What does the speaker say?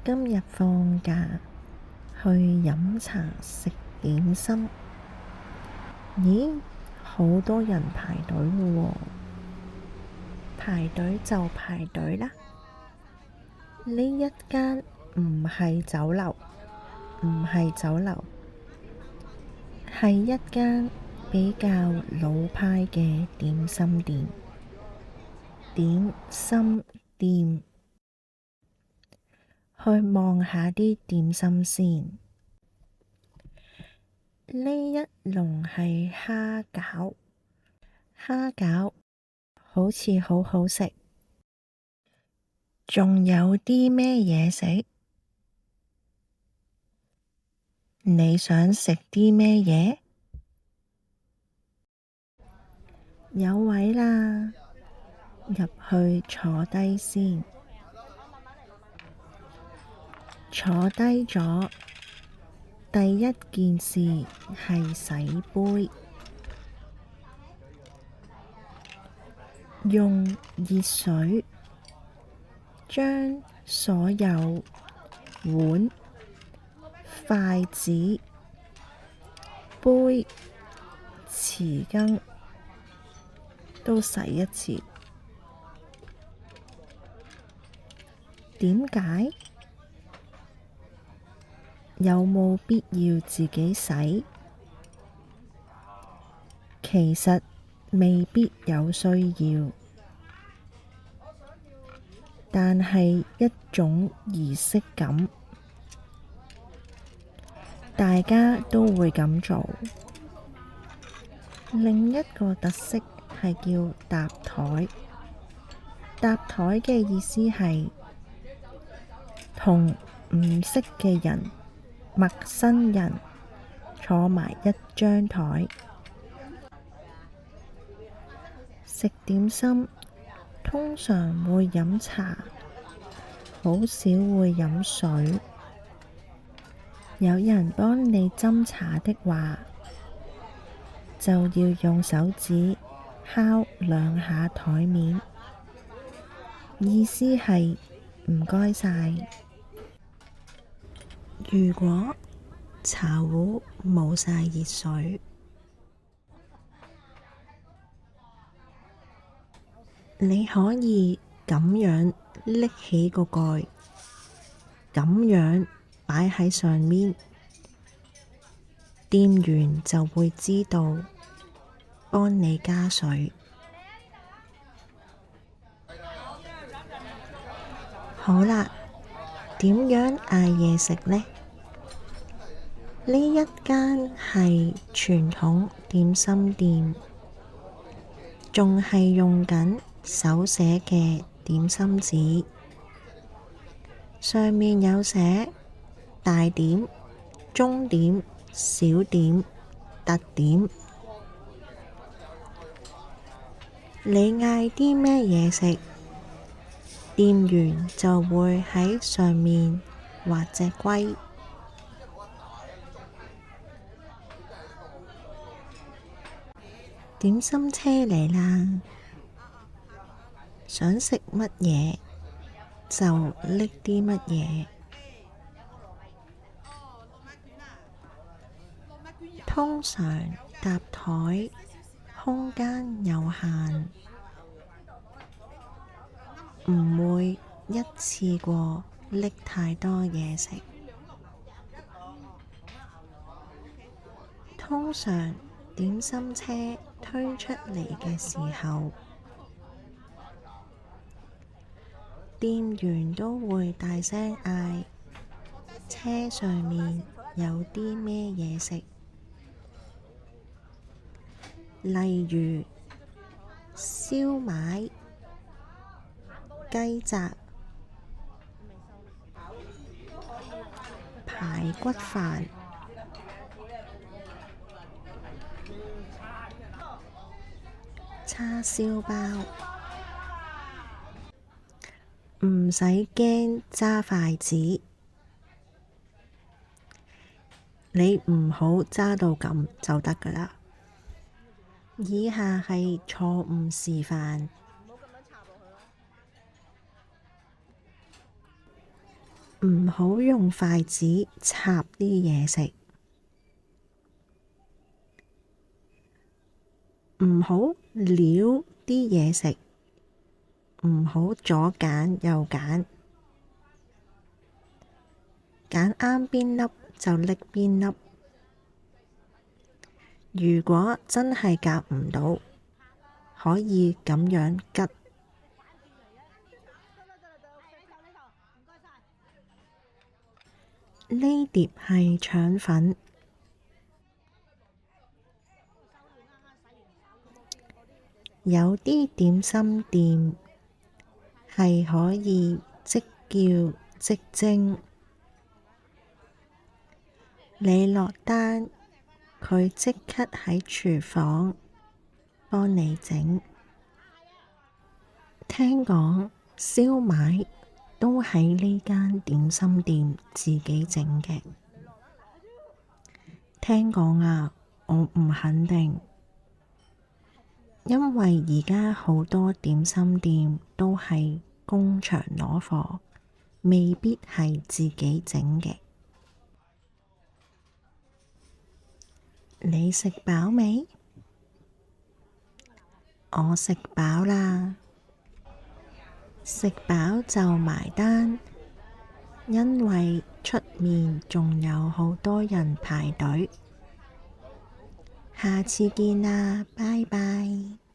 今日放假，去飲茶食點心。咦，好多人排隊咯喎！排隊就排隊啦。呢一間唔係酒樓，係一間比較老派嘅點心店。點心店，去望下啲點心先。呢一籠係蝦餃，蝦餃好似好好食。仲有啲咩嘢食？你想食啲咩嘢？有位啦，入去坐低先。坐低咗，第一件事係洗杯，用熱水將所有碗、筷子、杯、匙羹都洗一次。點解？有冇必要自己洗？其實未必有需要，但係一種儀式感，大家都會咁做。另一個特色係叫搭枱。搭枱嘅意思係同唔識嘅人、陌生人坐埋一張枱。食點心通常會飲茶，好少會飲水。有人幫你斟茶的話，就要用手指敲兩下枱面，意思係唔該晒。如果茶壺冇晒熱水，你可以咁樣拎起個蓋，咁樣擺喺上面，店員就會知道幫你加水。好啦，點樣嗌嘢食呢？呢一間係傳統點心店，仲係用緊手寫嘅點心紙，上面有寫大點、中點、小點、特點。你嗌啲咩嘢食，店員就會喺上面畫隻龜。點心車嚟啦，想食乜嘢就拎啲乜嘢。通常搭枱空間有限，唔會一次過拎太多嘢食。通常點心車推出嚟嘅時候，店員都會大聲嗌車上面有啲咩嘢食，例如燒賣、雞扎、排骨飯、叉燒包。唔使驚揸筷子，你唔好揸到咁就得㗎喇。以下係錯誤示範。唔好用筷子插啲嘢食，唔好撩啲嘢食，唔好左揀右揀，揀啱邊粒就拎邊粒。如果真係夾唔到，可以咁樣吉。呢碟係腸粉。有啲點心店係可以即叫即蒸，你落單，佢即刻喺廚房幫你整。聽講燒賣都喺呢間點心店自己整嘅。聽講啊，我唔肯定，因為而家好多點心店都係工場攞貨，未必係自己整嘅。你食飽未？我食飽啦，食飽就埋單，因為出面仲有好多人排隊。下次見啦，拜拜。